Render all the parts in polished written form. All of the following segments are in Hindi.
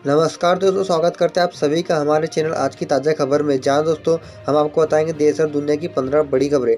नमस्कार दोस्तों, स्वागत करते हैं आप सभी का हमारे चैनल आज की ताज़ा खबर में। जहां दोस्तों हम आपको बताएंगे देश और दुनिया की 15 बड़ी खबरें।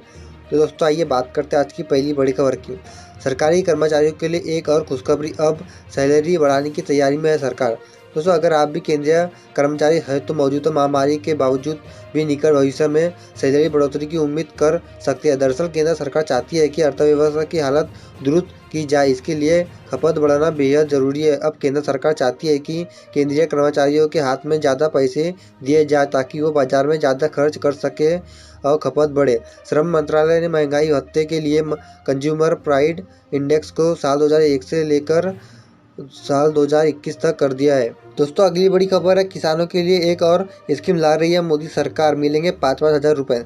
तो दोस्तों आइए बात करते हैं आज की पहली बड़ी खबर की। सरकारी कर्मचारियों के लिए एक और खुशखबरी, अब सैलरी बढ़ाने की तैयारी में है सरकार। दोस्तों अगर आप भी केंद्रीय कर्मचारी हैं तो मौजूदा महामारी के बावजूद भी निकट भविष्य में सैलरी बढ़ोतरी की उम्मीद कर सकती है। दरअसल केंद्र सरकार चाहती है कि अर्थव्यवस्था की हालत दुरुस्त की जाए, इसके लिए खपत बढ़ाना बेहद जरूरी है। अब केंद्र सरकार चाहती है कि केंद्रीय कर्मचारियों के हाथ में ज़्यादा पैसे दिए जाए ताकि वो बाजार में ज़्यादा खर्च कर सके और खपत बढ़े। श्रम मंत्रालय ने महंगाई भत्ते के लिए कंज्यूमर प्राइस इंडेक्स को साल 2001 से लेकर साल 2021 तक कर दिया है। दोस्तों अगली बड़ी खबर है, किसानों के लिए एक और स्कीम ला रही है मोदी सरकार, मिलेंगे 5,000 रुपये।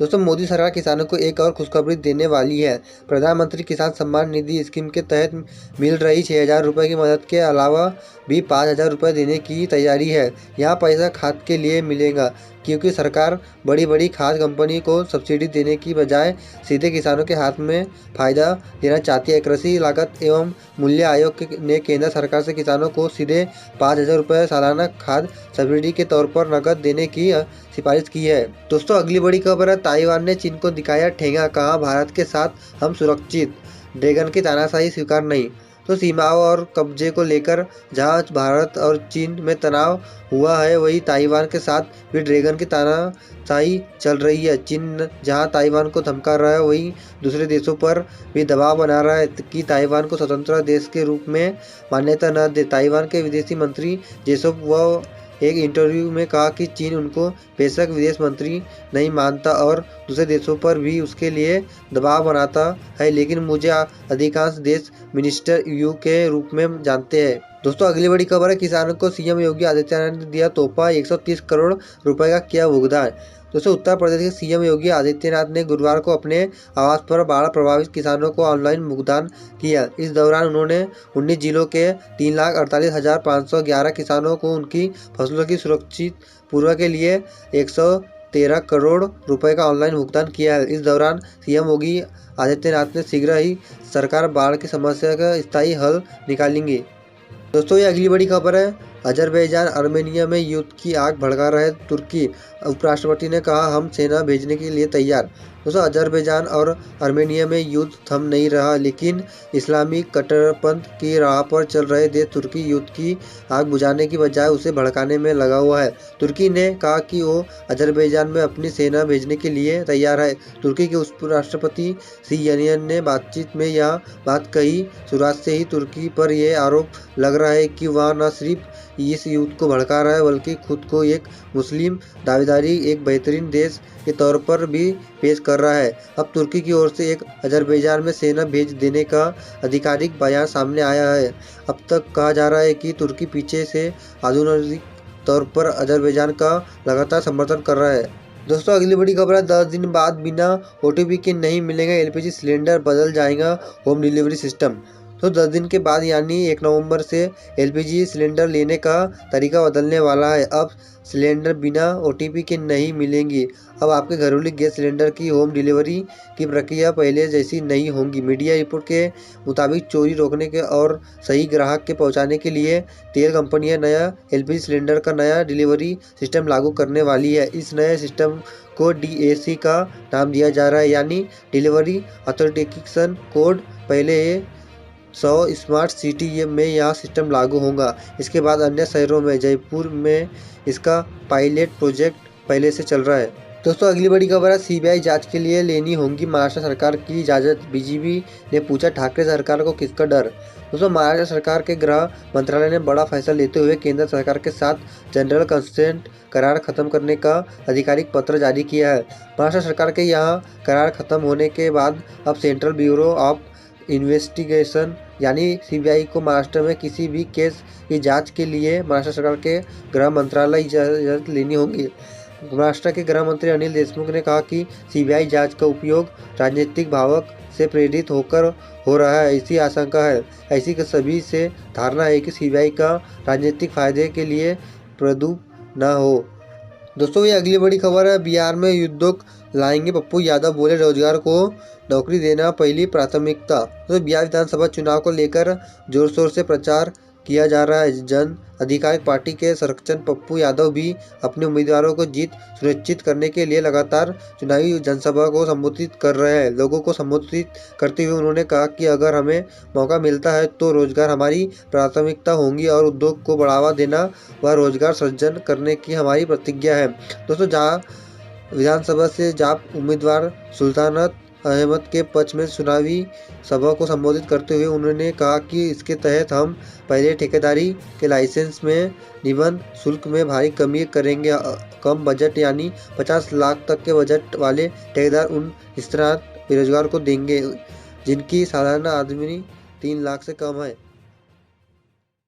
दोस्तों मोदी सरकार किसानों को एक और खुशखबरी देने वाली है। प्रधानमंत्री किसान सम्मान निधि स्कीम के तहत मिल रही 6,000 रुपये की मदद के अलावा भी 5,000 रुपये देने की तैयारी है। यह पैसा खाद के लिए मिलेगा, क्योंकि सरकार बड़ी बड़ी खाद कंपनी को सब्सिडी देने की बजाय सीधे किसानों के हाथ में फ़ायदा देना चाहती है। कृषि लागत एवं मूल्य आयोग ने केंद्र सरकार से किसानों को सीधे 5,000 रुपये सालाना खाद सब्सिडी के तौर पर नकद देने की सिफारिश की है। दोस्तों अगली बड़ी खबर है, ताइवान ने चीन को दिखाया ठेंगा, कहा भारत के साथ हम सुरक्षित, ड्रैगन की तानाशाही स्वीकार नहीं। तो सीमाओं और कब्जे को लेकर जहां भारत और चीन में तनाव हुआ है, वहीं ताइवान के साथ भी ड्रैगन की तानाशाही चल रही है। चीन जहां ताइवान को धमका रहा है, वहीं दूसरे देशों पर भी दबाव बना रहा है कि ताइवान को स्वतंत्र देश के रूप में मान्यता न दे। ताइवान के विदेशी मंत्री जेसोप वो एक इंटरव्यू में कहा कि चीन उनको बेशक विदेश मंत्री नहीं मानता और दूसरे देशों पर भी उसके लिए दबाव बनाता है, लेकिन मुझे अधिकांश देश मिनिस्टर यू के रूप में जानते हैं। दोस्तों अगली बड़ी खबर है, किसानों को सीएम योगी आदित्यनाथ ने दिया तोहफा, 130 करोड़ रुपए का किया भुगतान। दोस्तों उत्तर प्रदेश के सीएम योगी आदित्यनाथ ने गुरुवार को अपने आवास पर बाढ़ प्रभावित किसानों को ऑनलाइन भुगतान किया। इस दौरान उन्होंने 19 जिलों के 3,48,511 किसानों को उनकी फसलों की सुरक्षित पूर्व के लिए 113 करोड़ रुपए का ऑनलाइन भुगतान किया है। इस दौरान सीएम योगी आदित्यनाथ ने शीघ्र ही सरकार बाढ़ की समस्या का स्थायी हल निकालेंगी। दोस्तों ये अगली बड़ी खबर है, अजरबैजान आर्मेनिया में युद्ध की आग भड़का रहे तुर्की, उपराष्ट्रपति ने कहा हम सेना भेजने के लिए तैयार। दोस्तों अजरबैजान और आर्मेनिया में युद्ध थम नहीं रहा, लेकिन इस्लामी कट्टरपंथ की राह पर चल रहे देश तुर्की युद्ध की आग बुझाने की बजाय उसे भड़काने में लगा हुआ है। तुर्की ने कहा कि वो अजरबैजान में अपनी सेना भेजने के लिए तैयार है। तुर्की के उपराष्ट्रपति सी यनियन ने बातचीत में यह बात कही। शुरुआत से ही तुर्की पर यह आरोप लग रहा है कि वह न सिर्फ इस युद्ध को भड़का रहा है, बल्कि खुद को एक मुस्लिम दावेदारी एक बेहतरीन देश के तौर पर भी पेश कर रहा है। अब तुर्की की ओर से एक अजरबैजान में सेना भेज देने का आधिकारिक बयान सामने आया है। अब तक कहा जा रहा है कि तुर्की पीछे से आधुनिक तौर पर अजरबैजान का लगातार समर्थन कर रहा है। दोस्तों अगली बड़ी खबर है, 10 दिन बाद बिना ओटीपी के नहीं मिलेगा एलपीजी सिलेंडर, बदल जाएगा होम डिलीवरी सिस्टम। तो 10 दिन के बाद यानी 1 नवंबर से एलपीजी सिलेंडर लेने का तरीका बदलने वाला है। अब सिलेंडर बिना ओटीपी के नहीं मिलेंगी। अब आपके घरेलू गैस सिलेंडर की होम डिलीवरी की प्रक्रिया पहले जैसी नहीं होगी। मीडिया रिपोर्ट के मुताबिक चोरी रोकने के और सही ग्राहक के पहुंचाने के लिए तेल कंपनियां नया एलपीजी सिलेंडर का नया डिलीवरी सिस्टम लागू करने वाली है। इस नए सिस्टम को डीएसी का नाम दिया जा रहा है, यानी डिलीवरी ऑथेंटिकेशन कोड। पहले 100 स्मार्ट सिटी में यह सिस्टम लागू होगा। इसके बाद अन्य शहरों में, जयपुर में इसका पायलट प्रोजेक्ट पहले से चल रहा है। दोस्तों अगली बड़ी खबर है, सीबीआई जांच के लिए लेनी होगी महाराष्ट्र सरकार की इजाज़त, बीजेपी ने पूछा ठाकरे सरकार को किसका डर। दोस्तों महाराष्ट्र सरकार के गृह मंत्रालय ने बड़ा फैसला लेते हुए केंद्र सरकार के साथ जनरल कंसेंट करार खत्म करने का आधिकारिक पत्र जारी किया है। महाराष्ट्र सरकार के यहाँ करार खत्म होने के बाद अब सेंट्रल ब्यूरो ऑफ इन्वेस्टिगेशन यानी सीबीआई को महाराष्ट्र में किसी भी केस की जांच के लिए महाराष्ट्र सरकार के गृह मंत्रालय इजाज़त लेनी होगी। महाराष्ट्र के गृह मंत्री अनिल देशमुख ने कहा कि सीबीआई जांच का उपयोग राजनीतिक भावक से प्रेरित होकर हो रहा है, ऐसी आशंका है। ऐसी सभी से धारणा है कि सीबीआई का राजनीतिक फायदे के लिए प्रदुप न हो। दोस्तों ये अगली बड़ी खबर है, बिहार में उद्योग लाएंगे पप्पू यादव, बोले रोजगार को नौकरी देना पहली प्राथमिकता। तो बिहार विधानसभा चुनाव को लेकर जोर शोर से प्रचार किया जा रहा है। जन अधिकार पार्टी के संरक्षण पप्पू यादव भी अपने उम्मीदवारों को जीत सुनिश्चित करने के लिए लगातार चुनावी जनसभा को संबोधित कर रहे हैं। लोगों को संबोधित करते हुए उन्होंने कहा कि अगर हमें मौका मिलता है तो रोजगार हमारी प्राथमिकता होगी और उद्योग को बढ़ावा देना व रोजगार सृजन करने की हमारी प्रतिज्ञा है। दोस्तों, जहां विधानसभा से जाप उम्मीदवार सुल्तानत अहमद के पक्ष में चुनावी सभा को संबोधित करते हुए उन्होंने कहा कि इसके तहत हम पहले ठेकेदारी के लाइसेंस में निबंधन शुल्क में भारी कमी करेंगे। कम बजट यानी 50 लाख तक के बजट वाले ठेकेदार उन इस तरह बेरोजगार को देंगे जिनकी सालाना आमदनी 3 लाख से कम है।